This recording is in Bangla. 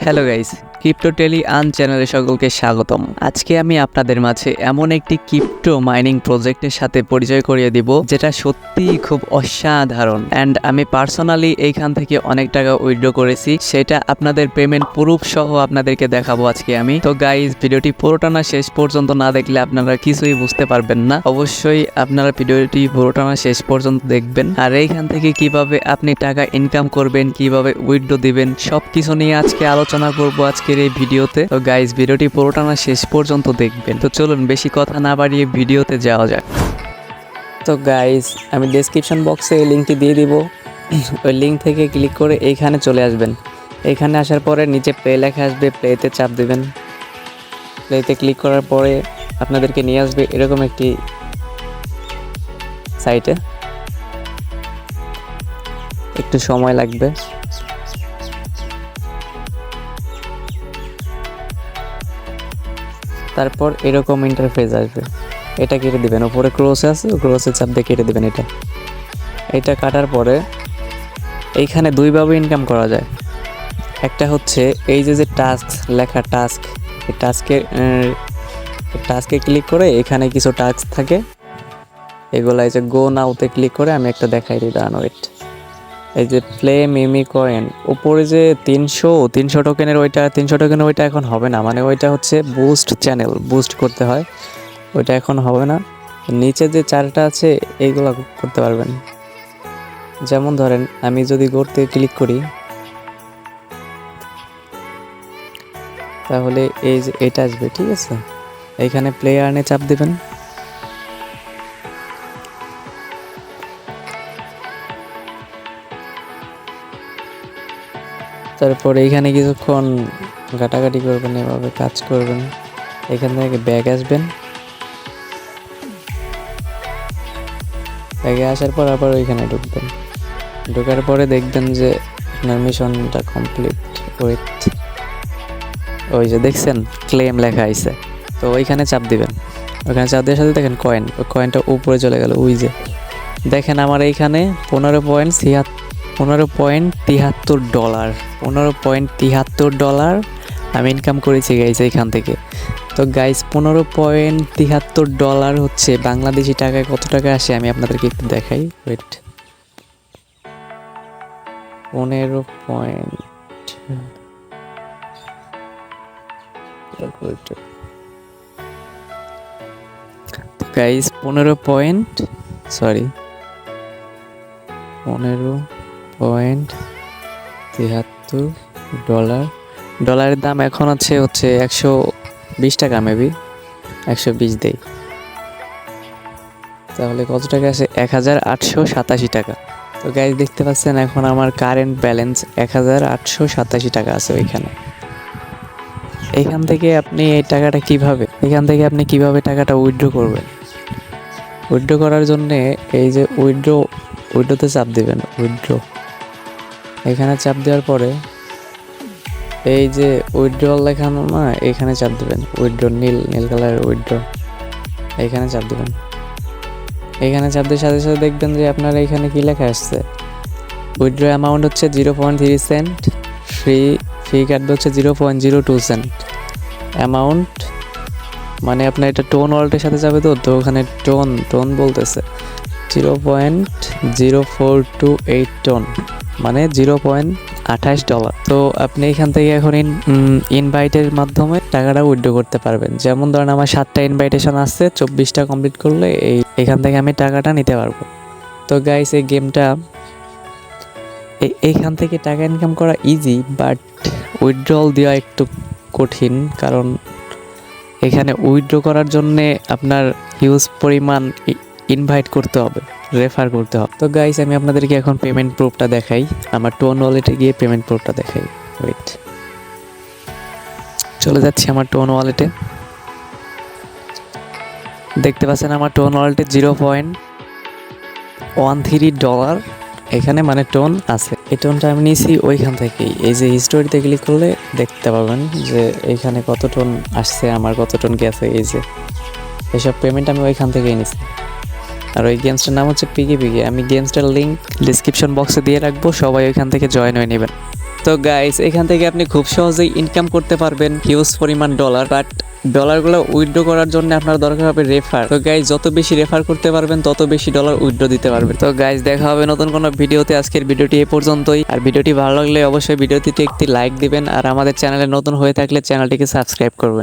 হ্যালো গাইস, ক্রিপ্টো টেলি আন চ্যানেলে সকলকে স্বাগতম। আজকে আমি আপনাদের মাঝে এমন একটি ক্রিপ্টো মাইনিং প্রজেক্টের সাথে পরিচয় করিয়ে দিব যেটা সত্যিই খুব অসাধারণ অ্যান্ড আমি পার্সোনালি এইখান থেকে অনেক টাকা উইথড্র করেছি, সেটা আপনাদের পেমেন্ট প্রুফ সহ আপনাদেরকে দেখাবো আজকে আমি। তো গাইস, ভিডিওটি পুরোটা না শেষ পর্যন্ত না দেখলে আপনারা কিছুই বুঝতে পারবেন না। অবশ্যই আপনারা ভিডিওটি পুরোটা না শেষ পর্যন্ত দেখবেন। আর এইখান থেকে কিভাবে আপনি টাকা ইনকাম করবেন, কিভাবে উইথড্র দিবেন, সবকিছু নিয়ে আজকে আলোচনা করবো আজকের এই ভিডিওতে। তো গাইস, ভিডিওটি পুরোটা না শেষ পর্যন্ত দেখবেন। তো চলুন বেশি কথা না বাড়িয়ে ভিডিওতে যাওয়া যাক। তো গাইস, আমি ডেসক্রিপশন বক্সে এই লিঙ্কটি দিয়ে দিব। ওই লিঙ্ক থেকে ক্লিক করে এইখানে চলে আসবেন। এইখানে আসার পরে নিচে প্লে লেখা আসবে, প্লেতে চাপ দেবেন। প্লেতে ক্লিক করার পরে আপনাদেরকে নিয়ে আসবে এরকম একটি সাইটে। একটু সময় লাগবে। তারপর এরকম ইন্টারফেস আসবে, এটা কেটে দিবেন। উপরে ক্রস আছে, ক্রসে চাপ দিয়ে কেটে দিবেন। এটা কাটার পরে এইখানে দুইভাবে ইনকাম করা যায়। একটা হচ্ছে এই যে টাস্ক লেখা, টাস্ক, এই টাস্কে ক্লিক করে এখানে কিছু টাস্ক থাকে, এগুলা এই যে গো নাওতে ক্লিক করে আমি একটা দেখাই দিই, দাঁড়ানো। এই যে প্লে মিমি কয়েন, উপরে যে 300 টোকেনের ওইটা, 300 টোকেনের ওইটা এখন হবে না, মানে ওইটা হচ্ছে বুস্ট চ্যানেল, বুস্ট করতে হয়, ওইটা এখন হবে না। নিচে যে চারটা আছে এইগুলো করতে পারবেন। যেমন ধরেন আমি যদি করতে ক্লিক করি, তাহলে এই যে এটা আসবে, ঠিক আছে। এইখানে প্লে আর্নে চাপ দিবেন। তারপর এইখানে কিছুক্ষণ ঘাটাঘাটি করবেন, এভাবে কাজ করবেন। এখান থেকে ব্যাগ আসবেন, ব্যাগে আসার পর আবার ওইখানে ঢুকবেন। ঢোকার পরে দেখবেন যে আপনার মিশনটা কমপ্লিট। ওই যে দেখছেন ক্লেম লেখা আইছে, তো ওইখানে চাপ দিবেন। ওইখানে চাপ দেওয়ার সাথে দেখেন কয়েন, ওই কয়েনটা উপরে চলে গেল। ওই যে দেখেন আমার এইখানে 15.73 ডলার, 15.73 ডলার আমি ইনকাম করেছি গাইস এইখান থেকে। তো গাইস, 15.73 ডলার হচ্ছে বাংলাদেশি টাকায় কত টাকা আসে আমি আপনাদেরকে একটু দেখাই। Wait, 15 guys 15.73 dollar. ডলারের দাম এখন হচ্ছে 120 টাকা, মেবি 120 দেই, তাহলে কত টাকা আছে? 1887 টাকা। তো গাইস দেখতে পাচ্ছেন এখন আমার কারেন্ট ব্যালেন্স 1887 টাকা আছে ওইখানে। এখান থেকে আপনি এই টাকাটা কিভাবে টাকাটা উইথড্র করবেন? উইথড্র করার জন্যে এই যে উইথড্রোতে চাপ দিবেন। এখানে চাপ দেওয়ার পরে এই যে উইথড্রল লেখানো না, এখানে চাপ দিবেন। উইথড্র, নীল কালারের উইথড্র, এখানে চাপ দিবেন। এখানে চাপ দেওয়ার সাথে সাথে দেখবেন যে আপনার এখানে কি লেখা আসছে, উইথড্র অ্যামাউন্ট হচ্ছে 0.3 সেন্ট, ফি কাটবে হচ্ছে 0.02 সেন্ট। অ্যামাউন্ট মানে আপনার এটা টোন ওয়ালেটের সাথে যাবে, তো ওখানে টোন বলতেছে 0.0428 টোন, মানে 0.28 ডলার। তো আপনি এখান থেকে এখন ইনভাইটের মাধ্যমে টাকাটা উইথড্র করতে পারবেন। যেমন ধরেন আমার 7টা ইনভাইটেশন আসছে, 24টা কমপ্লিট করলে এখান থেকে আমি টাকাটা নিতে পারবো। তো গাইস, এই গেমটা এইখান থেকে টাকা ইনকাম করা ইজি, বাট উইথড্রল দেওয়া একটু কঠিন, কারণ এখানে উইথড্র করার জন্যে আপনার হিউজ পরিমাণ ইনভাইট করতে হবে, রেফার করতে হবে। তো গাইস, আমি আপনাদেরকে এখন পেমেন্ট প্রুফটা দেখাই, আমার টোন ওয়ালেটে গিয়ে পেমেন্ট প্রুফটা দেখাই। ওয়েট, চলে যাচ্ছি আমার টোন ওয়ালেটে। দেখতে পাচ্ছেন আমার টোন ওয়ালেটে 0.13 ডলার এখানে মানে টোন আছে। এই টোনটা আমি নিয়েছি ওইখান থেকেই। এই যে হিস্টোরিতে ক্লিক করলে দেখতে পাবেন যে এইখানে কত টোন আসছে, আমার কত টোন গেছে। এই যে এসব পেমেন্ট আমি ওইখান থেকেই নিয়েছি। আর ওই গেমসটার নাম হচ্ছে পিগি। আমি গেমসটার লিঙ্ক ডিসক্রিপশন বক্সে দিয়ে রাখবো, সবাই ওইখান থেকে জয়েন হয়ে নেবেন। তো গাইস এখান থেকে আপনি খুব সহজেই ইনকাম করতে পারবেন হিউজ পরিমাণ ডলার। বাট ডলারগুলো উইথড্র করার জন্য আপনার দরকার হবে রেফার। তো গাইস যত বেশি রেফার করতে পারবেন তত বেশি ডলার উইথড্র দিতে পারবেন। তো গাইস দেখা হবে নতুন কোনো ভিডিওতে। আজকের ভিডিওটি এ পর্যন্তই। আর ভিডিওটি ভালো লাগলে অবশ্যই ভিডিওটিতে একটি লাইক দিবেন, আর আমাদের চ্যানেলে নতুন হয়ে থাকলে চ্যানেলটিকে সাবস্ক্রাইব করবেন।